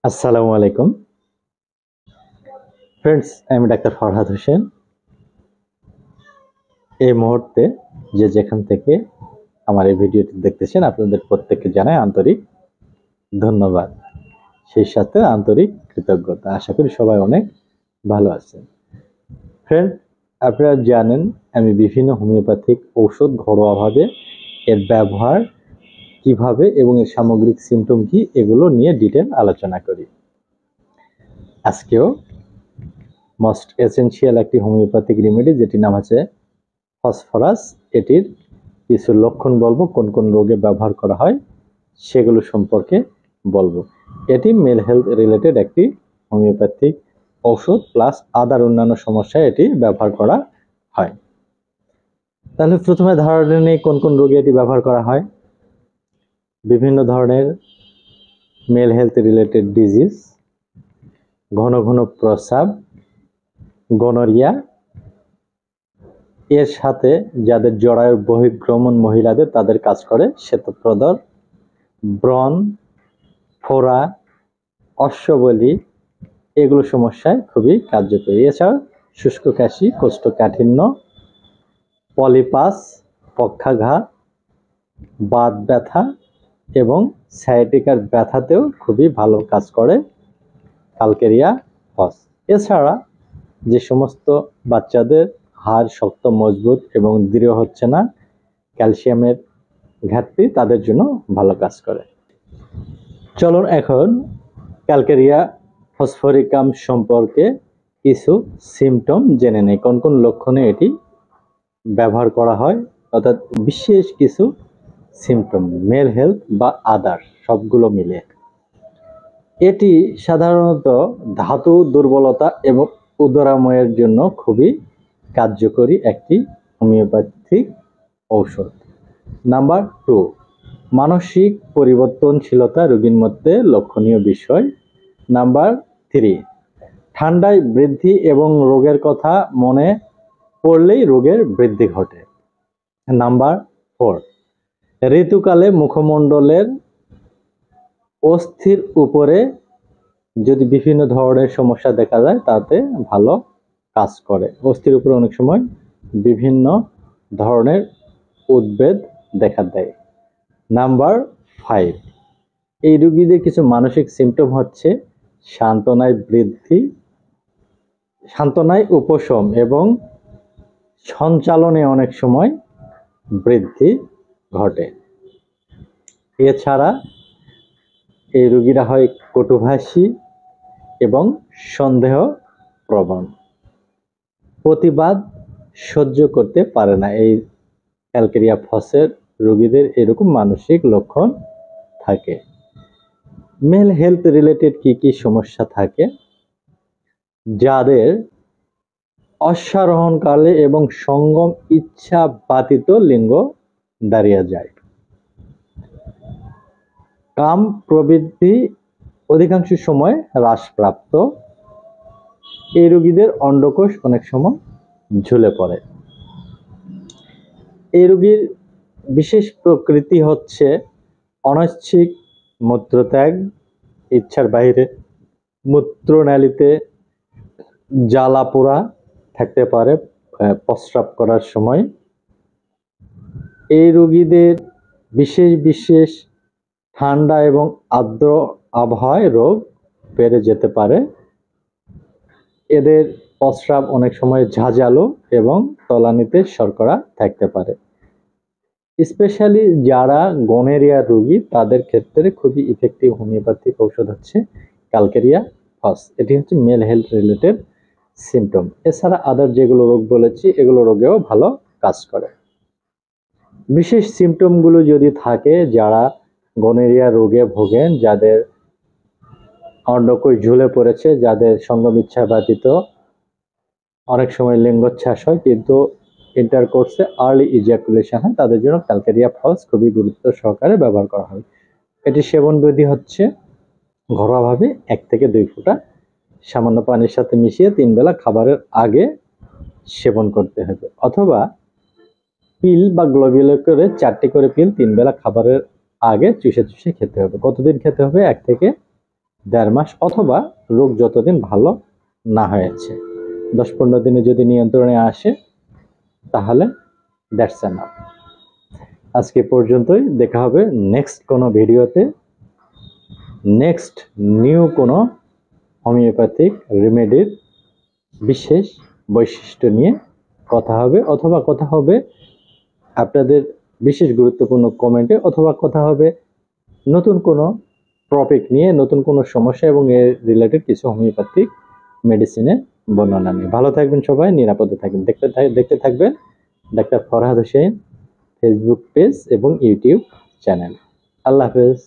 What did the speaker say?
আসসালামু আলাইকুম ফ্রেন্ডস, আমি ডাক্তার ফরহাদ হোসেন। এই মুহূর্তে যে যেখান থেকে আমার এই ভিডিওটি দেখতেছেন আপনাদের প্রত্যেককে জানাই আন্তরিক ধন্যবাদ, সেই সাথে আন্তরিক কৃতজ্ঞতা। আশা করি সবাই অনেক ভালো আছেন। ফ্রেন্ড, আপনারা জানেন আমি বিভিন্ন হোমিওপ্যাথিক ঔষধ ঘরোয়াভাবে এর ব্যবহার কিভাবে এবং এর সামগ্রিক সিমটম কি এগুলো নিয়ে ডিটেল আলোচনা করি। আজকেও মোস্ট এসেনশিয়াল একটি হোমিওপ্যাথিক রেমেডি যেটির নাম আছে ফসফরাস, এটির কিছু লক্ষণ বলবো, কোন কোন রোগে ব্যবহার করা হয় সেগুলো সম্পর্কে বলবো। এটি মেল হেলথ রিলেটেড একটি হোমিওপ্যাথিক ঔষধ প্লাস আদার অন্যান্য সমস্যায় এটি ব্যবহার করা হয়। তাহলে প্রথমে ধারণা নেই কোন কোন রোগে এটি ব্যবহার করা হয়। বিভিন্ন ধরনের মেল হেলথ রিলেটেড ডিজিজ, ঘন ঘন প্রস্রাব, গনোরিয়া, এর সাথে যাদের জরায়ুর বহির্গমন মহিলাদের তাদের কাজ করে শ্বেতপ্রদর, ব্রণ, ফোড়া, অশ্ববলি, এগুলো সমস্যায় খুবই কার্যকরী। এছাড়া শুষ্ক কাশি, কোষ্ঠকাঠিন্য, পলিপাস, পক্ষাঘাত, বাত ব্যথা এবং সায়াটিকার ব্যথাতেও খুবই ভালো কাজ করে ক্যালকেরিয়া ফস। এছাড়া যে সমস্ত বাচ্চাদের হাড় শক্ত মজবুত এবং দৃঢ় হচ্ছে না, ক্যালসিয়ামের ঘাটতি, তাদের জন্য ভালো কাজ করে। চলুন এখন ক্যালকেরিয়া ফসফরিকাম সম্পর্কে কিছু সিমটম জেনে নেই, কোন কোন লক্ষণে এটি ব্যবহার করা হয়, অর্থাৎ বিশেষ কিছু সিমটম মেল হেলথ বা আদার সবগুলো মিলে। এটি সাধারণত ধাতু দুর্বলতা এবং উদরাময়ের জন্য খুবই কার্যকরী একটি হোমিওপ্যাথিক ঔষধ। নাম্বার 2, মানসিক পরিবর্তনশীলতা রোগীর মধ্যে লক্ষণীয় বিষয়। নাম্বার 3, ঠান্ডায় বৃদ্ধি এবং রোগের কথা মনে পড়লেই রোগের বৃদ্ধি ঘটে। নাম্বার 4, ঋতুকালে মুখমণ্ডলের অস্থির উপরে যদি বিভিন্ন ধরনের সমস্যা দেখা যায় তাতে ভালো কাজ করে। অস্থির উপরে অনেক সময় বিভিন্ন ধরনের উদ্বেগ দেখা দেয়। নাম্বার 5, এই রোগীদের কিছু মানসিক সিমটম হচ্ছে সান্ত্বনায় বৃদ্ধি, সান্ত্বনায় উপশম এবং সঞ্চালনে অনেক সময় বৃদ্ধি ঘটে। এছাড়া এই রোগীরা হয় কটুভাষী এবং সন্দেহ প্রবণ, প্রতিবাদ সহ্য করতে পারে না। এই ক্যালকেরিয়া ফসের রোগীদের এরকম মানসিক লক্ষণ থাকে। মেল হেলথ রিলেটেড কি কি সমস্যা থাকে? যাদের অশ্বারোহণকালে এবং সঙ্গম ইচ্ছা বাতিত লিঙ্গ দাঁড়িয়ে যায়, কাম প্রবৃত্তি অধিকাংশ সময় হ্রাসপ্রাপ্ত, এই রোগীদের অন্ডকোষ অনেক সময় ঝুলে পড়ে। এই রোগীর বিশেষ প্রকৃতি হচ্ছে অনৈচ্ছিক মূত্রত্যাগ, ইচ্ছার বাইরে মূত্রনালীতে জ্বালা পোড়া থাকতে পারে প্রস্রাব করার সময়। এই রোগীদের বিশেষ বিশেষ ঠান্ডা এবং আর্দ্র আবহাওয়ায় রোগ বেড়ে যেতে পারে। এদের প্রস্রাব অনেক সময় ঝাঁঝালো এবং তলানিতে শর্করা থাকতে পারে। স্পেশালি যারা গনোরিয়া রোগী তাদের ক্ষেত্রে খুবই ইফেক্টিভ হোমিওপ্যাথিক ঔষধ হচ্ছে ক্যালকেরিয়া ফস। এটি হচ্ছে মেল হেলথ রিলেটেড সিমটম। এছাড়া আদার যেগুলো রোগ বলেছি এগুলো রোগেও ভালো কাজ করে। বিশেষ সিমটমগুলো যদি থাকে, যারা গনোরিয়া রোগে ভোগেন, যাদের অন্ডকোষ ঝুলে পড়েছে, যাদের সঙ্গম ইচ্ছা ব্যতীত অনেক সময় লিঙ্গচ্ছ্বাস হয় কিন্তু ইন্টারকোর্সে আর্লি ইজাকুলেশন হয়, তাদের জন্য ক্যালকেরিয়া ফস খুবই গুরুত্ব সহকারে ব্যবহার করা হয়। এটি সেবন বিধি হচ্ছে ঘরোয়াভাবে 1 থেকে 2 ফোঁটা সামান্য পানির সাথে মিশিয়ে 3 বেলা খাবারের আগে সেবন করতে হবে, অথবা পিল বা গ্লোবিউলে করে 4টি করে পিল 3 বেলা খাবারের আগে চুষে চুষে খেতে হবে। কতদিন খেতে হবে? 1 থেকে 1.5 মাস, অথবা রোগ যতদিন ভালো না হয়েছে। 10-15 দিনে যদি নিয়ন্ত্রণে আসে তাহলে দ্যাটস এনাফ। আজকে পর্যন্তই, দেখা হবে নেক্সট কোনো ভিডিওতে, নেক্সট নিউ কোনো হোমিওপ্যাথিক রেমেডির বিশেষ বৈশিষ্ট্য নিয়ে কথা হবে, অথবা কথা হবে আপনাদের বিশেষ গুরুত্বপূর্ণ কমেন্টে, অথবা কথা হবে নতুন কোনো টপিক নিয়ে, নতুন কোনো সমস্যা এবং এর রিলেটেড কিছু হোমিওপ্যাথিক মেডিসিনের বর্ণনা নিয়ে। ভালো থাকবেন সবাই, নিরাপদে থাকবেন। দেখতে থাকবেন doctor Farhad Hossain Facebook page এবং ইউটিউব চ্যানেল। আল্লাহ হাফেজ।